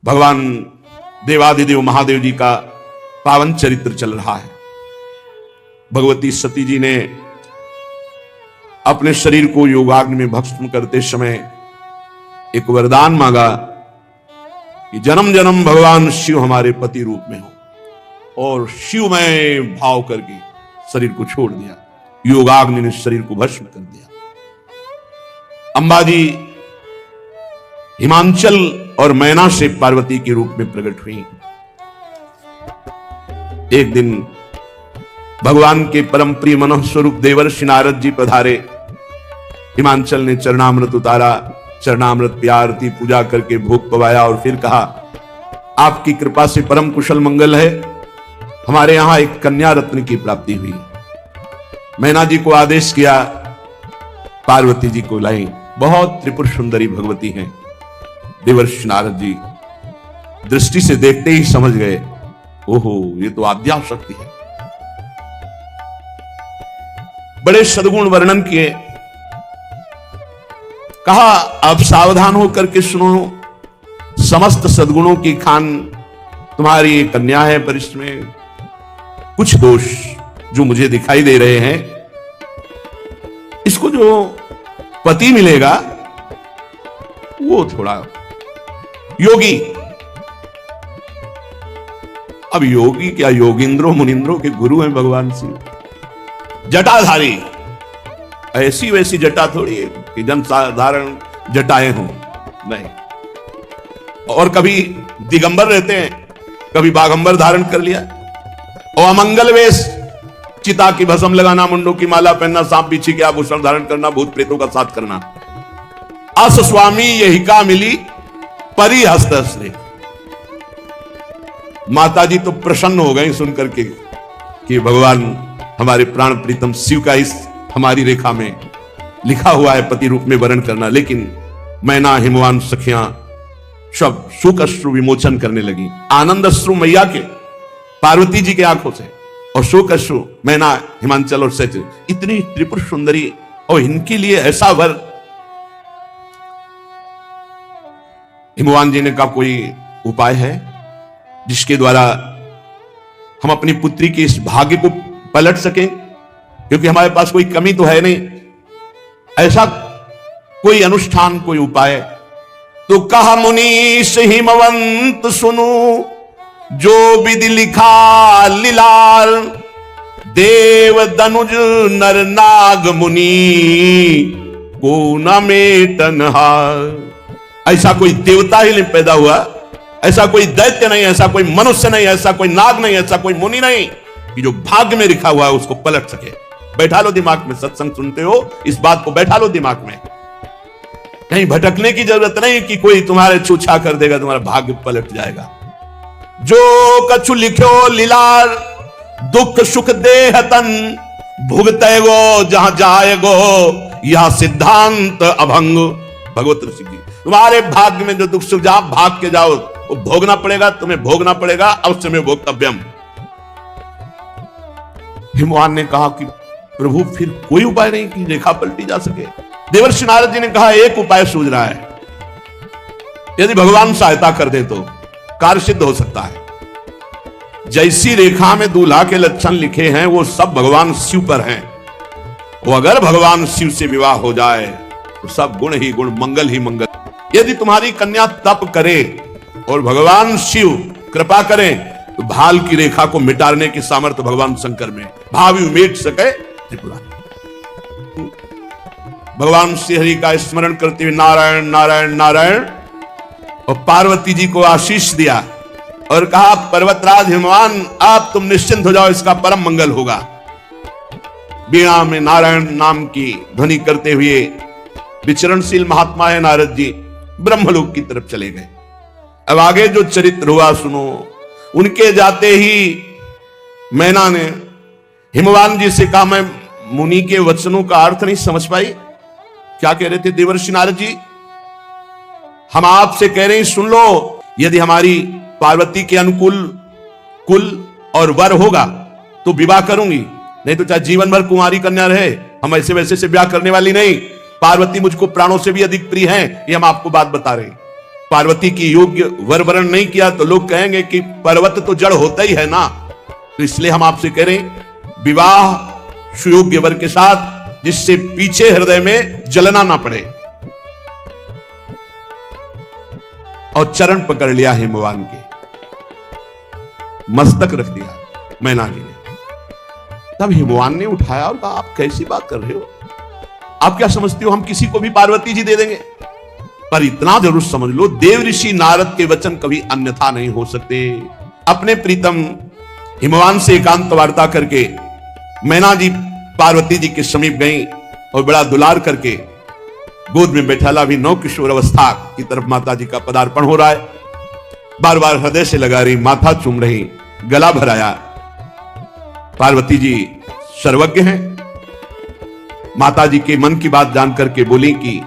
भगवान देवादिदेव महादेव जी का पावन चरित्र चल रहा है। भगवती सती जी ने अपने शरीर को योगाग्नि में भस्म करते समय एक वरदान मांगा कि जन्म जन्म भगवान शिव हमारे पति रूप में हो, और शिवमय भाव करके शरीर को छोड़ दिया। योगाग्नि ने शरीर को भस्म कर दिया। अंबाजी हिमांचल और मैना से पार्वती के रूप में प्रकट हुई। एक दिन भगवान के परम प्रिय मनोह स्वरूप देवर्षि नारद जी पधारे। हिमांचल ने चरणामृत उतारा, चरणामृत की आरती पूजा करके भोग पवाया और फिर कहा, आपकी कृपा से परम कुशल मंगल है, हमारे यहां एक कन्या रत्न की प्राप्ति हुई। मैना जी को आदेश किया, पार्वती जी को लाई। बहुत त्रिपुर सुंदरी भगवती हैं। देवर्षि नारद जी दृष्टि से देखते ही समझ गए, ओहो ये तो आद्या शक्ति है। बड़े सद्गुण वर्णन किए। कहा अब सावधान होकर के सुनो, समस्त सद्गुणों की खान तुम्हारी कन्या है, पर इसमें कुछ दोष जो मुझे दिखाई दे रहे हैं। इसको जो पति मिलेगा वो थोड़ा योगी। अब योगी क्या, योगिंद्रो मुनिंद्रो के गुरु हैं भगवान शिव। जटाधारी, ऐसी वैसी जटा थोड़ी है कि जन साधारण जटाएं हों, नहीं। और कभी दिगंबर रहते हैं, कभी बागंबर धारण कर लिया। और अमंगल वेश, चिता की भस्म लगाना, मुंडों की माला पहनना, सांप बिच्छी के आभूषण धारण करना, भूत प्रेतों का साथ करना। अस स्वामी यही का मिली परी हस्तश्री। माता जी तो प्रसन्न हो गई सुनकर के कि भगवान हमारे प्राण प्रीतम शिव का इस हमारी रेखा में लिखा हुआ है पति रूप में वर्ण करना। लेकिन मैना हिमवान सखियां सब शोक अश्रु विमोचन करने लगी। आनंद अश्रु मैया के, पार्वती जी के आंखों से, और शोक अश्रु मैना, हिमांचल और सच। इतनी त्रिपुर सुंदरी, और इनके लिए ऐसा वर। हिमवान जी ने कहा कोई उपाय है जिसके द्वारा हम अपनी पुत्री के इस भाग्य को पलट सकें, क्योंकि हमारे पास कोई कमी तो है नहीं। ऐसा कोई अनुष्ठान, कोई उपाय। तो कहा मुनीश हिमवंत सुनो, जो विधि लिखा लीलार, देव दनुज नर नाग मुनि को न मेटनहार। ऐसा कोई देवता ही नहीं पैदा हुआ, ऐसा कोई दैत्य नहीं, ऐसा कोई मनुष्य नहीं, ऐसा कोई नाग नहीं, ऐसा कोई मुनि नहीं कि जो भाग्य में लिखा हुआ है उसको पलट सके। बैठा लो दिमाग में, सत्संग सुनते हो इस बात को बैठा लो दिमाग में। कहीं भटकने की जरूरत नहीं कि कोई तुम्हारे छूछा कर देगा, तुम्हारा भाग्य पलट जाएगा। जो कछु लिखो लीलार, दुख सुख देह तन, भुगते गो जहां जाएगो, यह सिद्धांत अभंग। भगवत ऋषि जी, तुम्हारे भाग्य में जो दुख सुख जहां भाग के जाओ वो भोगना पड़ेगा, तुम्हें भोगना पड़ेगा, अवश्य में भोक्तव्यम। हिमवान ने कहा कि प्रभु फिर कोई उपाय नहीं कि रेखा पलटी जा सके। देवर्षि नारद जी ने कहा एक उपाय सूझ रहा है, यदि भगवान सहायता कर दे तो कार्य सिद्ध हो सकता है। जैसी रेखा में दूल्हा के लक्षण लिखे हैं वो सब भगवान शिव पर हैं। वो अगर भगवान शिव से विवाह हो जाए तो सब गुण ही गुण, मंगल ही मंगल। यदि तुम्हारी कन्या तप करे और भगवान शिव कृपा करें तो भाल की रेखा को मिटाने की सामर्थ्य भगवान शंकर में। भावी मेट सके त्रिपुरा। भगवान श्री हरि का स्मरण करते हुए नारायण नारायण नारायण, और पार्वती जी को आशीष दिया और कहा पर्वतराज हिमवान आप तुम निश्चिंत हो जाओ, इसका परम मंगल होगा। वीणा में नारायण नाम की ध्वनि करते हुए विचरणशील महात्मा है नारद जी, ब्रह्मलोक की तरफ चले गए। अब आगे जो चरित्र हुआ सुनो। उनके जाते ही मैना ने हिमवान जी से कहा, मैं मुनि के वचनों का अर्थ नहीं समझ पाई। क्या कह रहे थे देवर्षि नारद जी? हम आपसे कह रहे हैं सुन लो, यदि हमारी पार्वती के अनुकूल कुल और वर होगा तो विवाह करूंगी, नहीं तो चाहे जीवन भर कुंवारी कन्या रहे, हम ऐसे वैसे से ब्याह करने वाली नहीं। पार्वती मुझको प्राणों से भी अधिक प्रिय हैं, ये हम आपको बात बता रहे हैं। पार्वती की योग्य वर वरण नहीं किया तो लोग कहेंगे कि पर्वत तो जड़ होता ही है ना। तो इसलिए हम आपसे कह रहे हैं, विवाह सुयोग्य वर के साथ, जिससे पीछे हृदय में जलना ना पड़े। और चरण पकड़ लिया हिमवान के, मस्तक रख दिया मैना जी ने। तब हिमवान ने उठाया और कहा, आप कैसी बात कर रहे हो? आप क्या समझते हो हम किसी को भी पार्वती जी दे देंगे? पर इतना जरूर समझ लो, देव ऋषि नारद के वचन कभी अन्यथा नहीं हो सकते। अपने प्रीतम हिमवान से एकांत वार्ता करके मैना जी पार्वती जी के समीप गई और बड़ा दुलार करके गोद में बैठाला। भी नौ किशोर अवस्था की तरफ माता जी का पदार्पण हो रहा है। बार बार हृदय से लगा रही, माथा चूम रही, गला भराया। पार्वती जी सर्वज्ञ हैं। माता जी के मन की बात जान करके बोली कि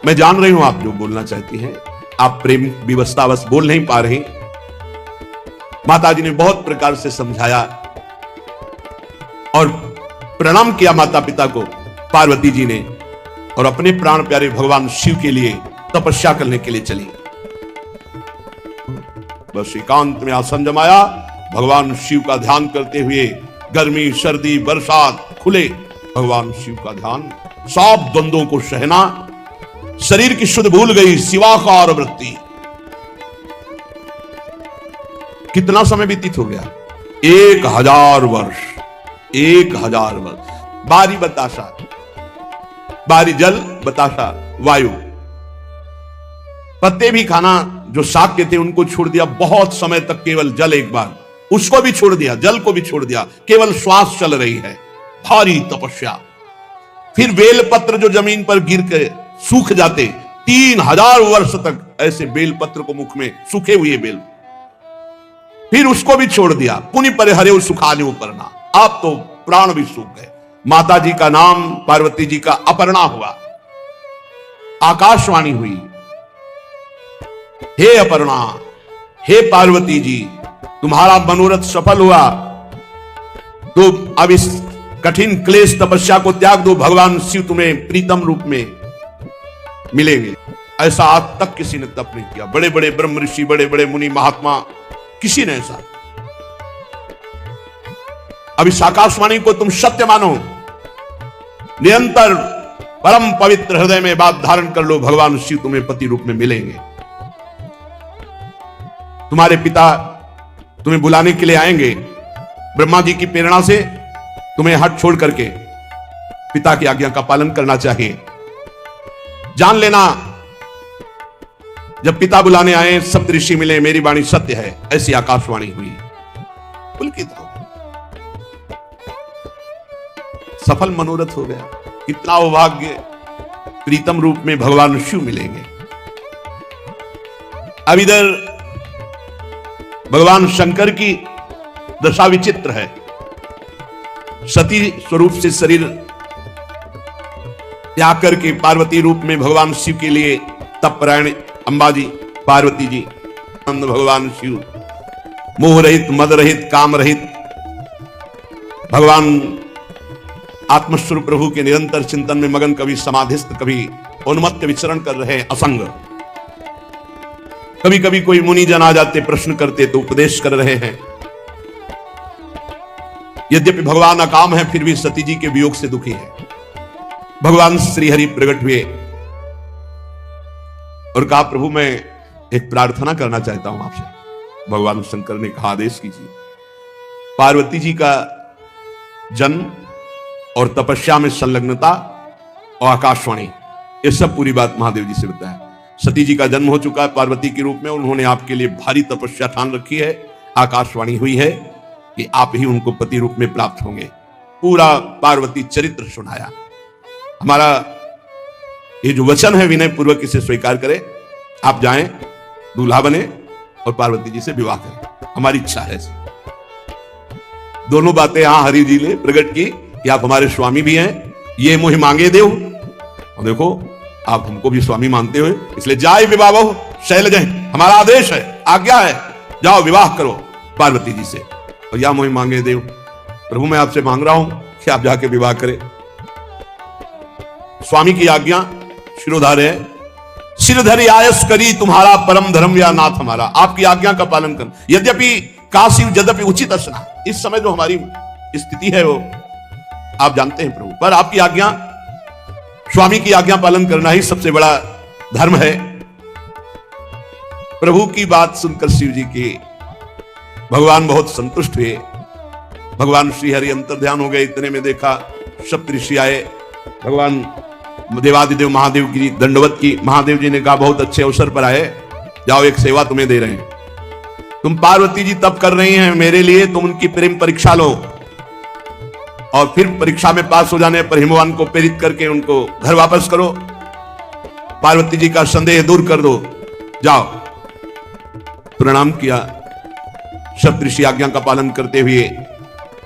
मैं जान रही हूं आप जो बोलना चाहती हैं, आप प्रेम विवशतावश बोल नहीं पा रही। माता जी ने बहुत प्रकार से समझाया और प्रणाम किया माता पिता को पार्वती जी ने, और अपने प्राण प्यारे भगवान शिव के लिए तपस्या करने के लिए चली। बस एकांत में आसन जमाया, भगवान शिव का ध्यान करते हुए गर्मी सर्दी बरसात खुले भगवान शिव का ध्यान, सब द्वंद्वों को सहना, शरीर की शुद्ध भूल गई, शिवाकार वृत्ति। कितना समय व्यतीत हो गया? 1000 वर्ष। 1000 वर्ष। बारी बताशा, बारी जल बताशा वायु। पत्ते भी खाना जो शाक्य थे उनको छोड़ दिया, बहुत समय तक केवल जल, एक बार उसको भी छोड़ दिया, जल को भी छोड़ दिया, केवल श्वास चल रही है। भारी तपस्या। फिर बेलपत्र जो जमीन पर गिर के सूख जाते, 3000 वर्ष तक ऐसे बेलपत्र को मुख में, सूखे हुए बेल, फिर उसको भी छोड़ दिया। पुनि परिहरे सुखाने उपरना, आप तो प्राण भी सूख गए। माता जी का नाम पार्वती जी का अपर्णा हुआ। आकाशवाणी हुई, हे अपर्णा, हे पार्वती जी, तुम्हारा मनोरथ सफल हुआ, तो अब इस कठिन क्लेश तपस्या को त्याग दो, भगवान शिव तुम्हें प्रीतम रूप में मिलेंगे। ऐसा आज तक किसी ने तप नहीं किया। बड़े बड़े ब्रह्म ऋषि, बड़े बड़े मुनि महात्मा, किसी ने ऐसा। अब इस आकाशवाणी को तुम सत्य मानो, निरंतर परम पवित्र हृदय में बात धारण कर लो, भगवान शिव तुम्हें पति रूप में मिलेंगे। तुम्हारे पिता तुम्हें बुलाने के लिए आएंगे। ब्रह्मा जी की प्रेरणा से तुम्हें हट छोड़ करके पिता की आज्ञा का पालन करना चाहिए। जान लेना, जब पिता बुलाने आए, सप्त ऋषि मिले, मेरी वाणी सत्य है, ऐसी आकाशवाणी हुई। पुलकित हो, सफल मनोरथ हो गया। कितना सौभाग्य, प्रीतम रूप में भगवान शिव मिलेंगे। अब इधर भगवान शंकर की दशा विचित्र है। सती स्वरूप से शरीर त्याग करके पार्वती रूप में भगवान शिव के लिए तपरायण अंबाजी पार्वती जी, नंद भगवान शिव, मोह रहित, मद रहित, काम रहित, भगवान आत्मस्वरूप प्रभु के निरंतर चिंतन में मगन, कभी समाधिस्थ, कभी उन्मत्त विचरण कर रहे, असंग। कभी कभी कोई मुनि जन आ जाते, प्रश्न करते तो उपदेश कर रहे हैं। यद्यपि भगवान अकाम है, फिर भी सती जी के वियोग से दुखी है। भगवान श्री हरि प्रकट हुए और कहा, प्रभु मैं एक प्रार्थना करना चाहता हूं आपसे। भगवान शंकर ने कहा, आदेश कीजिए। पार्वती जी का जन्म और तपस्या में संलग्नता और आकाशवाणी, ये सब पूरी बात महादेव जी से बताया। सती जी का जन्म हो चुका है पार्वती के रूप में, उन्होंने आपके लिए भारी तपस्या ठान रखी है। आकाशवाणी हुई है कि आप ही उनको पति रूप में प्राप्त होंगे। पूरा पार्वती चरित्र सुनाया। हमारा ये जो वचन है, विनय पूर्वक इसे स्वीकार करें। आप जाएं, दूल्हा बने और पार्वती जी से विवाह करें, हमारी इच्छा है। दोनों बातें यहां हरि जी ने प्रकट की कि आप हमारे स्वामी भी हैं, ये मुझे मांगे देव, और देखो आप हमको भी स्वामी मानते हुए, इसलिए जाए विवाह शैलज, हमारा आदेश है, आज्ञा है, जाओ विवाह करो पार्वती जी से। और या मुझे मांगे देव, प्रभु मैं आपसे मांग रहा हूं कि आप जाके विवाह करें। स्वामी की आज्ञा शिरोधार्य है। सिरधर आयस करी तुम्हारा परम धर्म या नाथ हमारा, आपकी आज्ञा का पालन कर। यद्यपि काशी यद्यपि उचित असना, इस समय जो हमारी स्थिति है वो आप जानते हैं प्रभु, पर आपकी आज्ञा, स्वामी की आज्ञा पालन करना ही सबसे बड़ा धर्म है। प्रभु की बात सुनकर शिव जी की भगवान बहुत संतुष्ट हुए। भगवान श्री हरि अंतर ध्यान हो गए। इतने में देखा सप्तऋषि आए, भगवान देवादिदेव महादेव की दंडवत की। महादेव जी ने कहा बहुत अच्छे अवसर पर आए, जाओ एक सेवा तुम्हें दे रहे हैं। तुम पार्वती जी तप कर रही हैं मेरे लिए, तुम उनकी प्रेम परीक्षा लो और फिर परीक्षा में पास हो जाने पर हिमवान को प्रेरित करके उनको घर वापस करो, पार्वती जी का संदेह दूर कर दो, जाओ। प्रणाम किया, सप्तऋषि आज्ञा का पालन करते हुए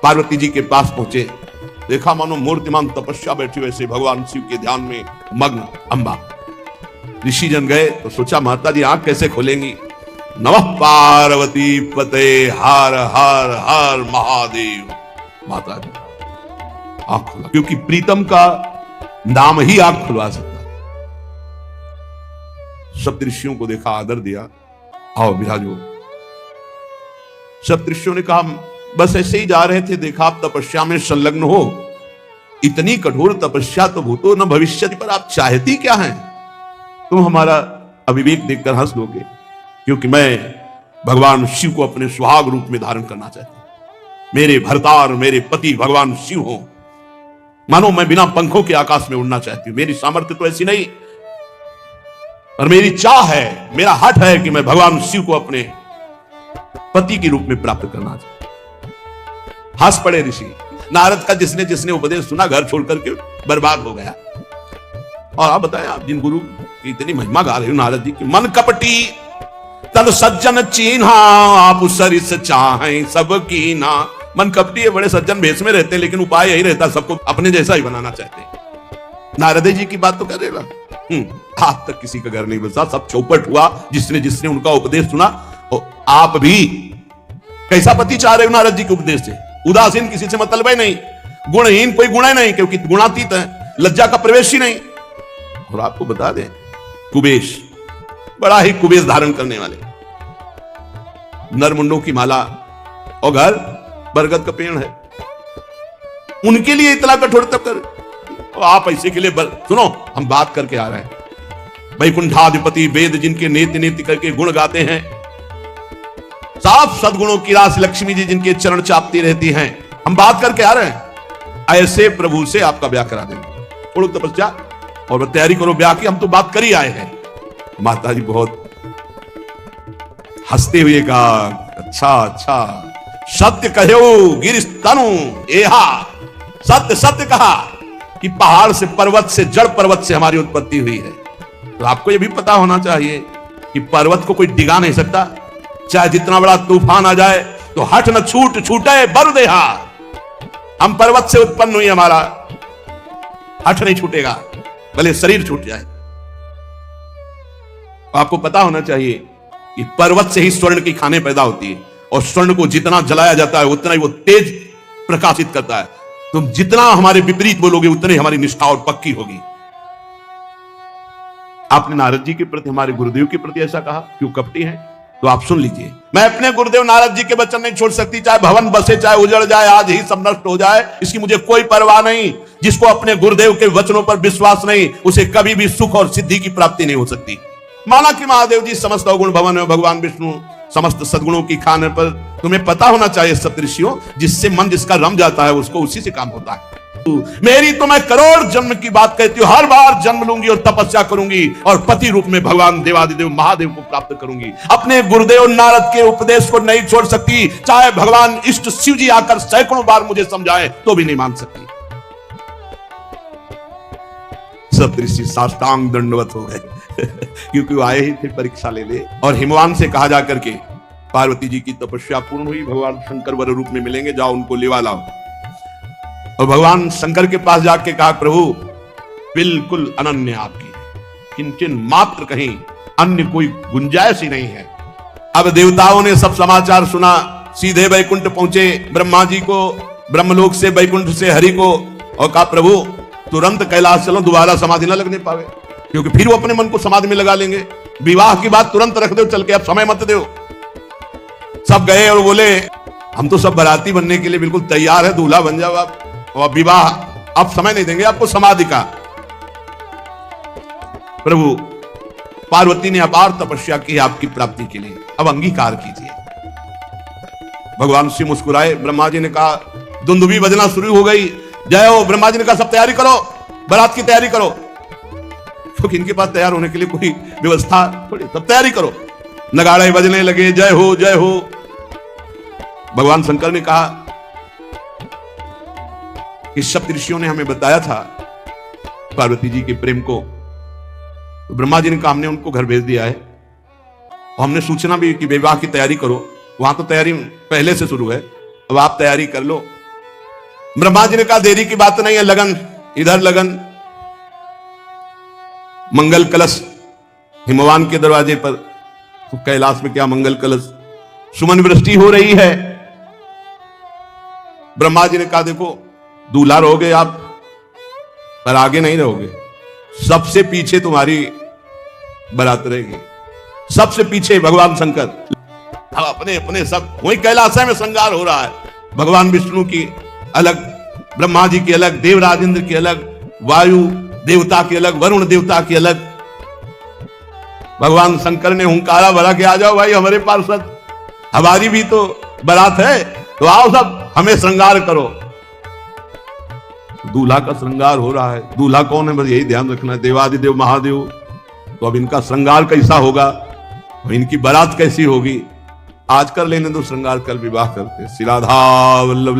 पार्वती जी के पास पहुंचे। देखा मानो मूर्तिमान तपस्या बैठी वैसे भगवान शिव के ध्यान में मग्न अम्बा। ऋषि जन गए तो सोचा माता जी आंख कैसे खोलेंगी। नमः पार्वती पते हर हर हर महादेव। माता जी आंख खोला, क्योंकि प्रीतम का नाम ही आंख खुलवा सकता। सप्तऋषियों को देखा, आदर दिया, आओ विराजो। सप्तऋषियों ने कहा बस ऐसे ही जा रहे थे, देखा आप तपस्या में संलग्न हो। इतनी कठोर तपस्या तो भूतो न भविष्यति, पर आप चाहती क्या हैं? तुम हमारा अविवेक देखकर हंस दोगे, क्योंकि मैं भगवान शिव को अपने सुहाग रूप में धारण करना चाहती हूं। मेरे भरतार, मेरे पति भगवान शिव हो। मानो मैं बिना पंखों के आकाश में उड़ना चाहती हूं। मेरी सामर्थ्य तो ऐसी नहीं, और मेरी चाह है, मेरा हठ है कि मैं भगवान शिव को अपने पति के रूप में प्राप्त करना चाहती। हंस पड़े ऋषि। नारद का जिसने जिसने उपदेश सुना घर छोड़ करके बर्बाद हो गया। और आप बताएं, आप जिन गुरु की इतनी महिमा गा रहे हो नारद जी की, मन कपटी तन सज्जन चीन्हा, आप सरिस चाहें सब कीना। मन कपटी है, बड़े सज्जन भेष में रहते हैं, लेकिन उपाय यही रहता है सबको अपने जैसा ही बनाना चाहते हैं। नारद जी की बात तो कर रहे ना, आज तक किसी का घर नहीं बसा, सब चौपट हुआ जिसने जिसने उनका उपदेश सुना। और आप भी कैसा पति चाह रहे हो नारद जी के उपदेश से? उदासीन, किसी से मतलब ही नहीं, गुणहीन, कोई गुण ही नहीं, क्योंकि गुणातीत है, लज्जा का प्रवेश ही नहीं। और आपको बता दें, कुबेश, बड़ा ही कुबेश धारण करने वाले, नरमुंडों की माला और घर बरगद का पेड़ है, उनके लिए इतना कठोर तप कर। और आप ऐसे के लिए सुनो, हम बात करके आ रहे हैं। वैकुंठाधिपति वेद जिनके नेति नेति करके गुण गाते हैं, साफ सद्गुणों की रास लक्ष्मी जी जिनके चरण चापती रहती हैं, हम बात करके आ रहे हैं। ऐसे प्रभु से आपका ब्याह करा देंगे। थोड़ी तपस्या और तैयारी करो ब्याह की, हम तो बात कर ही आए हैं। माता जी बहुत हंसते हुए कहा, अच्छा अच्छा, सत्य कहो गिरिश तनु एहा। सत्य सत्य कहा कि पहाड़ से, पर्वत से, जड़ पर्वत से हमारी उत्पत्ति हुई है। तो आपको यह भी पता होना चाहिए कि पर्वत को कोई डिगा नहीं सकता। चाहे जितना बड़ा तूफान आ जाए तो हट न छूटे बर देहा। हम पर्वत से उत्पन्न हुई, हमारा हट नहीं छूटेगा, भले शरीर छूट जाए। आपको पता होना चाहिए कि पर्वत से ही स्वर्ण की खानें पैदा होती है, और स्वर्ण को जितना जलाया जाता है उतना ही वो तेज प्रकाशित करता है। तुम जितना हमारे विपरीत बोलोगे उतनी हमारी निष्ठा और पक्की होगी। आपने नारद जी के प्रति, हमारे गुरुदेव के प्रति ऐसा कहा, क्यों कपटी हैं? तो आप सुन लीजिए, मैं अपने गुरुदेव नारद जी के वचन नहीं छोड़ सकती, चाहे भवन बसे, चाहे उजड़ जाए, आज ही सब नष्ट हो जाए, इसकी मुझे कोई परवाह नहीं। जिसको अपने गुरुदेव के वचनों पर विश्वास नहीं, उसे कभी भी सुख और सिद्धि की प्राप्ति नहीं हो सकती। माना कि महादेव जी समस्त अवगुण भवन में भगवान विष्णु समस्त सद्गुणों की खाने पर, तुम्हें पता होना चाहिए सप्तऋषियों, जिससे मन जिसका रम जाता है उसको उसी से काम होता है। मेरी तो मैं करोड़ जन्म की बात कहती हूं, हर बार जन्म लूंगी और तपस्या करूंगी और पति रूप में भगवान देवादिदेव महादेव को प्राप्त करूंगी। अपने गुरुदेव नारद के उपदेश को नहीं छोड़ सकती, चाहे भगवान इष्ट शिव जी आकर सैकड़ों बार मुझे समझाए तो भी नहीं मान सकती। सप्तऋषि साष्टांग दंडवत हो गए क्योंकि वो आए ही थे परीक्षा ले। और हिमवान से कहा जाकर के, पार्वती जी की तपस्या पूर्ण हुई, भगवान शंकर वर रूप में मिलेंगे, जाओ उनको लेवा लाओ। और भगवान शंकर के पास जाके कहा, प्रभु बिल्कुल अनन्य आपकी है, किंचन मात्र कहीं अन्य कोई गुंजाइश ही नहीं है। अब देवताओं ने सब समाचार सुना, सीधे वैकुंठ पहुंचे, ब्रह्मा जी को ब्रह्मलोक से वैकुंठ से हरि को, और कहा प्रभु तुरंत कैलाश चलो, दोबारा समाधि न लगने पावे। क्योंकि फिर वो अपने मन को समाधि में लगा लेंगे। विवाह की बात तुरंत रख दो चल के, अब समय मत दो। सब गए और बोले हम तो सब बाराती बनने के लिए बिल्कुल तैयार है, दूल्हा बन जाओ आप, और विवाह अब समय नहीं देंगे आपको समाधि का। प्रभु पार्वती ने अपार तपस्या की आपकी प्राप्ति के लिए, अब अंगीकार कीजिए। भगवान शिव मुस्कुराए। ब्रह्मा जी ने कहा, दुंदुभी बजना शुरू हो गई, जय हो। ब्रह्मा जी ने कहा, सब तैयारी करो, बारात की तैयारी करो, क्योंकि इनके पास तैयार होने के लिए कोई व्यवस्था थोड़ी, सब तैयारी करो। नगाड़े बजने लगे, जय हो जय हो। भगवान शंकर ने कहा कि सप्त ऋषियों ने हमें बताया था पार्वती जी के प्रेम को, तो ब्रह्मा जी ने कहा हमने उनको घर भेज दिया है, और हमने सूचना भी कि विवाह की तैयारी करो। वहां तो तैयारी पहले से शुरू है, अब आप तैयारी कर लो। ब्रह्मा जी ने कहा देरी की बात नहीं है, लगन इधर लगन। मंगल कलश हिमवान के दरवाजे पर, तो कैलाश में क्या मंगल कलश, सुमन वृष्टि हो रही है। ब्रह्मा जी ने कहा देखो दूल्हा रहोगे आप, पर आगे नहीं रहोगे, सबसे पीछे तुम्हारी बारात रहेगी, सबसे पीछे भगवान शंकर। अब अपने अपने सब वही कैलाश में श्रृंगार हो रहा है। भगवान विष्णु की अलग, ब्रह्मा जी की अलग, देवराज इंद्र की अलग, वायु देवता की अलग, वरुण देवता की अलग। भगवान शंकर ने हुंकारा भरा कि आ जाओ भाई हमारे पार्षद, हमारी भी तो बारात है, तो आओ सब हमें श्रृंगार करो। दूल्हा का श्रृंगार हो रहा है। दूल्हा कौन है बस यही ध्यान रखना है, देवादिदेव महादेव। तो अब इनका श्रृंगार कैसा होगा, इनकी बारात कैसी होगी, आज कर लेने दो श्रृंगार, कल विवाह करते। श्री राधा वल्लभ।